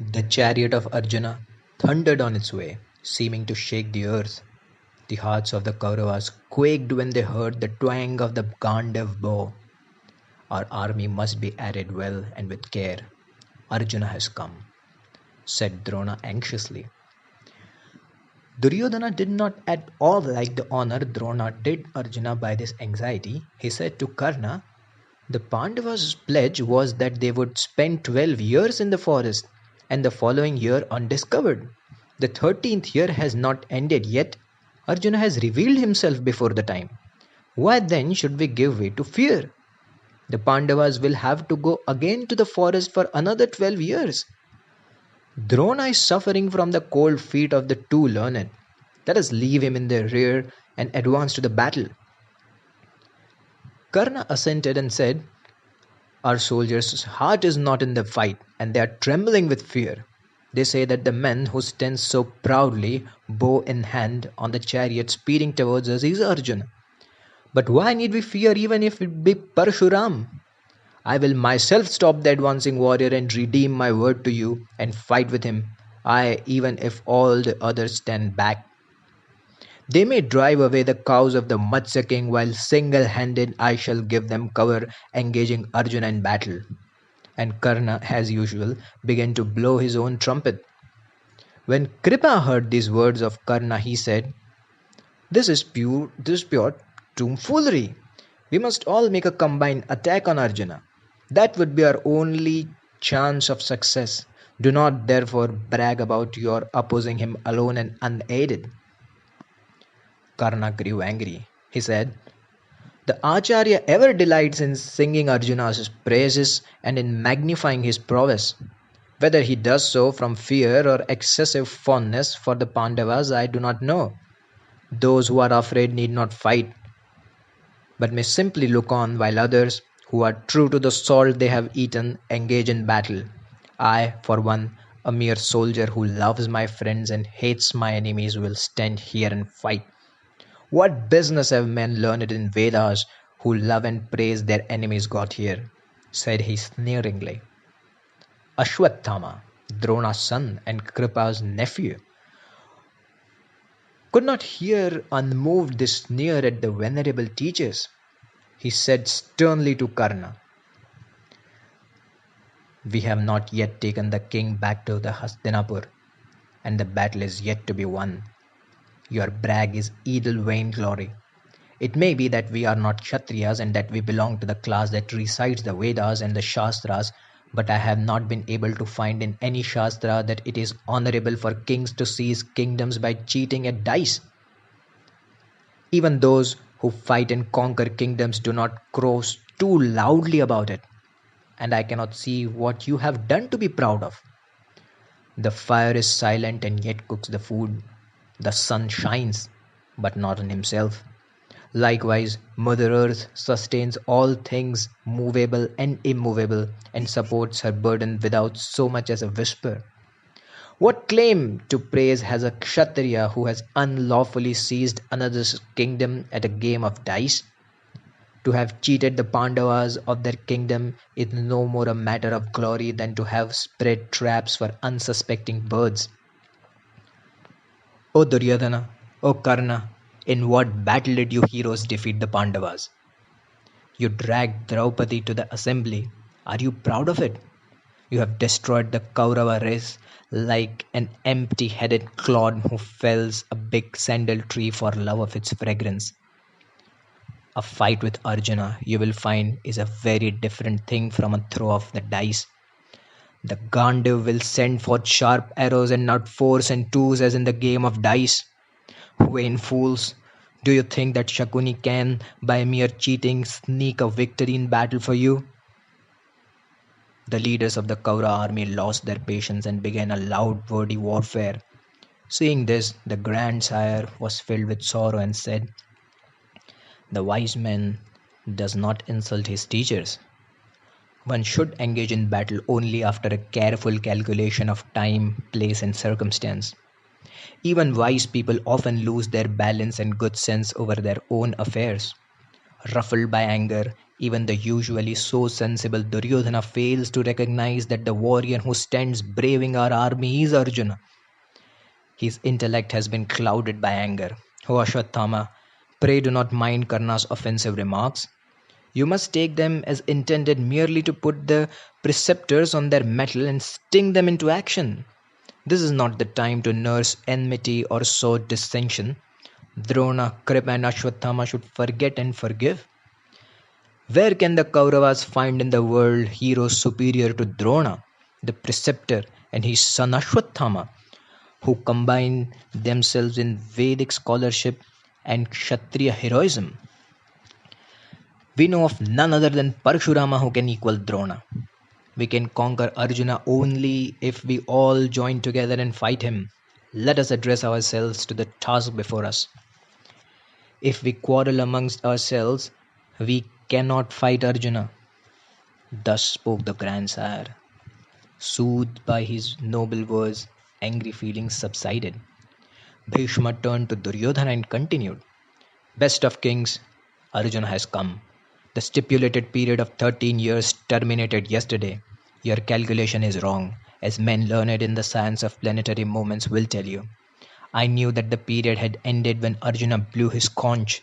The chariot of Arjuna thundered on its way, seeming to shake the earth. The hearts of the Kauravas quaked when they heard the twang of the Gandav bow. Our army must be added well and with care. Arjuna has come, said Drona anxiously. Duryodhana did not at all like the honor Drona did Arjuna by this anxiety. He said to Karna, the Pandavas' pledge was that they would spend 12 years in the forest and the following year undiscovered. The 13th year has not ended yet. Arjuna has revealed himself before the time. Why then should we give way to fear? The Pandavas will have to go again to the forest for another 12 years. Drona is suffering from the cold feet of the too learned. Let us leave him in the rear and advance to the battle. Karna assented and said, our soldiers' heart is not in the fight, and they are trembling with fear. They say that the man who stands so proudly, bow in hand, on the chariot speeding towards us is Arjuna. But why need we fear even if it be Parshuram? I will myself stop the advancing warrior and redeem my word to you and fight with him, I even if all the others stand back. They may drive away the cows of the Matsya king while single-handed I shall give them cover engaging Arjuna in battle. And Karna, as usual, began to blow his own trumpet. When Kripa heard these words of Karna, he said, This is pure tomfoolery. We must all make a combined attack on Arjuna. That would be our only chance of success. Do not therefore brag about your opposing him alone and unaided. Karna grew angry. He said, the Acharya ever delights in singing Arjuna's praises and in magnifying his prowess. Whether he does so from fear or excessive fondness for the Pandavas, I do not know. Those who are afraid need not fight, but may simply look on while others, who are true to the salt they have eaten, engage in battle. I, for one, a mere soldier who loves my friends and hates my enemies, will stand here and fight. What business have men learned in Vedas who love and praise their enemies got here? Said he sneeringly. Ashwatthama, Drona's son and Kripa's nephew, could not hear unmoved this sneer at the venerable teachers. He said sternly to Karna, we have not yet taken the king back to the Hastinapur, and the battle is yet to be won. Your brag is idle vainglory. It may be that we are not Kshatriyas and that we belong to the class that recites the Vedas and the Shastras, but I have not been able to find in any Shastra that it is honorable for kings to seize kingdoms by cheating at dice. Even those who fight and conquer kingdoms do not crow too loudly about it, and I cannot see what you have done to be proud of. The fire is silent and yet cooks the food. The sun shines, but not on himself. Likewise, Mother Earth sustains all things movable and immovable and supports her burden without so much as a whisper. What claim to praise has a Kshatriya who has unlawfully seized another's kingdom at a game of dice? To have cheated the Pandavas of their kingdom is no more a matter of glory than to have spread traps for unsuspecting birds. O Duryodhana, O Karna, in what battle did you heroes defeat the Pandavas? You dragged Draupadi to the assembly. Are you proud of it? You have destroyed the Kaurava race like an empty-headed clod who fells a big sandal tree for love of its fragrance. A fight with Arjuna, you will find, is a very different thing from a throw of the dice. The Gandav will send forth sharp arrows and not fours and twos as in the game of dice. Vain fools! Do you think that Shakuni can, by mere cheating, sneak a victory in battle for you? The leaders of the Kaurava army lost their patience and began a loud wordy warfare. Seeing this, the grandsire was filled with sorrow and said, the wise man does not insult his teachers. One should engage in battle only after a careful calculation of time, place, and circumstance. Even wise people often lose their balance and good sense over their own affairs. Ruffled by anger, Even the usually so sensible Duryodhana fails to recognize that the warrior who stands braving our army is Arjuna. His intellect has been clouded by anger. O Ashwatthama, pray do not mind Karna's offensive remarks. You must take them as intended merely to put the preceptors on their mettle and sting them into action. This is not the time to nurse enmity or sow dissension. Drona, Kripa, and Ashwatthama should forget and forgive. Where can the Kauravas find in the world heroes superior to Drona, the preceptor, and his son Ashwatthama, who combine themselves in Vedic scholarship and Kshatriya heroism? We know of none other than Parshurama who can equal Drona. We can conquer Arjuna only if we all join together and fight him. Let us address ourselves to the task before us. If we quarrel amongst ourselves, we cannot fight Arjuna. Thus spoke the grandsire. Soothed by his noble words, angry feelings subsided. Bhishma turned to Duryodhana and continued, Best of kings, Arjuna has come. The stipulated period of 13 years terminated yesterday. Your calculation is wrong, as men learned in the science of planetary movements will tell you. I knew that the period had ended when Arjuna blew his conch.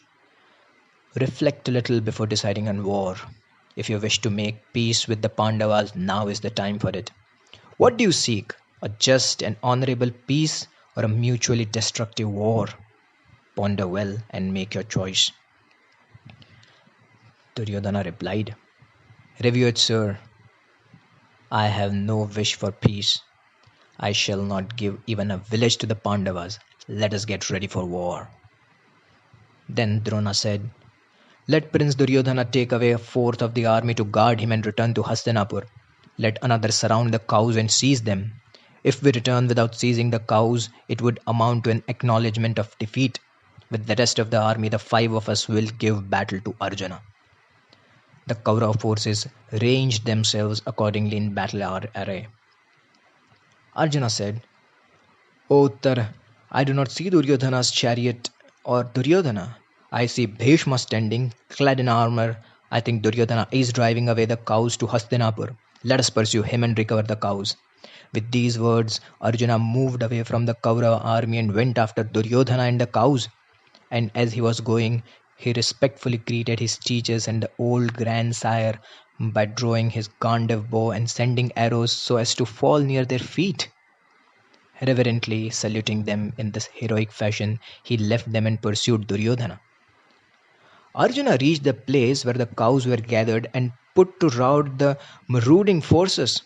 Reflect a little before deciding on war. If you wish to make peace with the Pandavas, now is the time for it. What do you seek? A just and honorable peace or a mutually destructive war? Ponder well and make your choice. Duryodhana replied, Revered sir, I have no wish for peace. I shall not give even a village to the Pandavas. Let us get ready for war. Then Drona said, Let Prince Duryodhana take away a fourth of the army to guard him and return to Hastinapur. Let another surround the cows and seize them. If we return without seizing the cows, it would amount to an acknowledgement of defeat. With the rest of the army, the 5 of us will give battle to Arjuna. The Kaurava forces ranged themselves accordingly in battle array. Arjuna said, O Uttara, I do not see Duryodhana's chariot or Duryodhana. I see Bhishma standing, clad in armor. I think Duryodhana is driving away the cows to Hastinapur. Let us pursue him and recover the cows. With these words, Arjuna moved away from the Kaurava army and went after Duryodhana and the cows. And as he was going, he respectfully greeted his teachers and the old grandsire by drawing his Gandav bow and sending arrows so as to fall near their feet. Reverently saluting them in this heroic fashion, he left them and pursued Duryodhana. Arjuna reached the place where the cows were gathered and put to rout the marauding forces.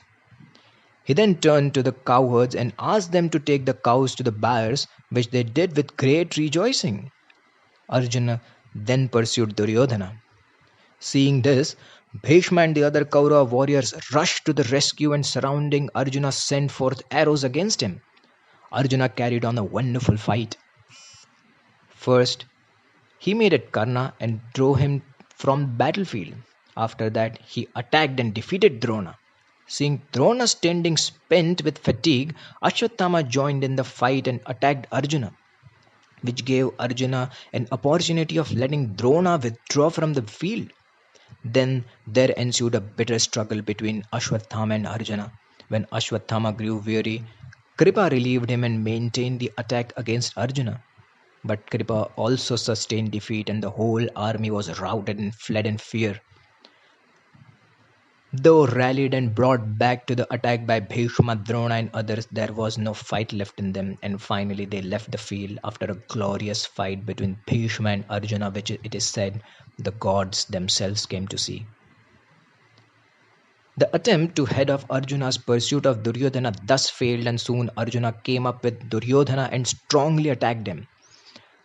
He then turned to the cowherds and asked them to take the cows to the byres, which they did with great rejoicing. Arjuna then pursued Duryodhana. Seeing this, Bhishma and the other Kaurava warriors rushed to the rescue and surrounding Arjuna sent forth arrows against him. Arjuna carried on a wonderful fight. First, he made at Karna and drove him from the battlefield. After that, he attacked and defeated Drona. Seeing Drona standing spent with fatigue, Ashwatthama joined in the fight and attacked Arjuna, which gave Arjuna an opportunity of letting Drona withdraw from the field. Then there ensued a bitter struggle between Ashwatthama and Arjuna. When Ashwatthama grew weary, Kripa relieved him and maintained the attack against Arjuna. But Kripa also sustained defeat and the whole army was routed and fled in fear. Though rallied and brought back to the attack by Bhishma, Drona and others, there was no fight left in them, and finally they left the field after a glorious fight between Bhishma and Arjuna, which it is said the gods themselves came to see. The attempt to head off Arjuna's pursuit of Duryodhana thus failed, and soon Arjuna came up with Duryodhana and strongly attacked him.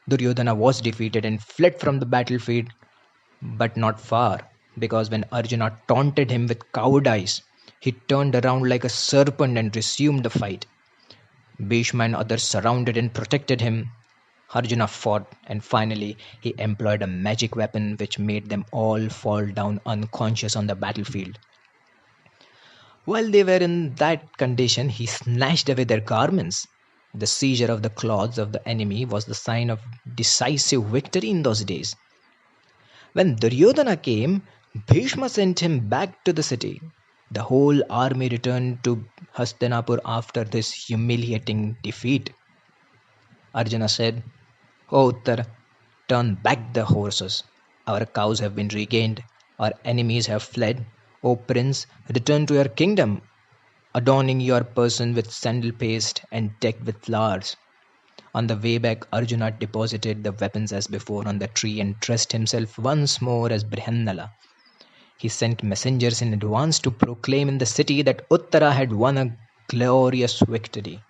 Duryodhana was defeated and fled from the battlefield, but not far, because when Arjuna taunted him with cowardice, he turned around like a serpent and resumed the fight. Bhishma and others surrounded and protected him. Arjuna fought, and finally he employed a magic weapon which made them all fall down unconscious on the battlefield. While they were in that condition, he snatched away their garments. The seizure of the clothes of the enemy was the sign of decisive victory in those days. When Duryodhana came, Bhishma sent him back to the city. The whole army returned to Hastinapur after this humiliating defeat. Arjuna said, O Uttara, turn back the horses. Our cows have been regained. Our enemies have fled. O prince, return to your kingdom, adorning your person with sandal paste and decked with flowers. On the way back, Arjuna deposited the weapons as before on the tree and dressed himself once more as Brihannala. He sent messengers in advance to proclaim in the city that Uttara had won a glorious victory.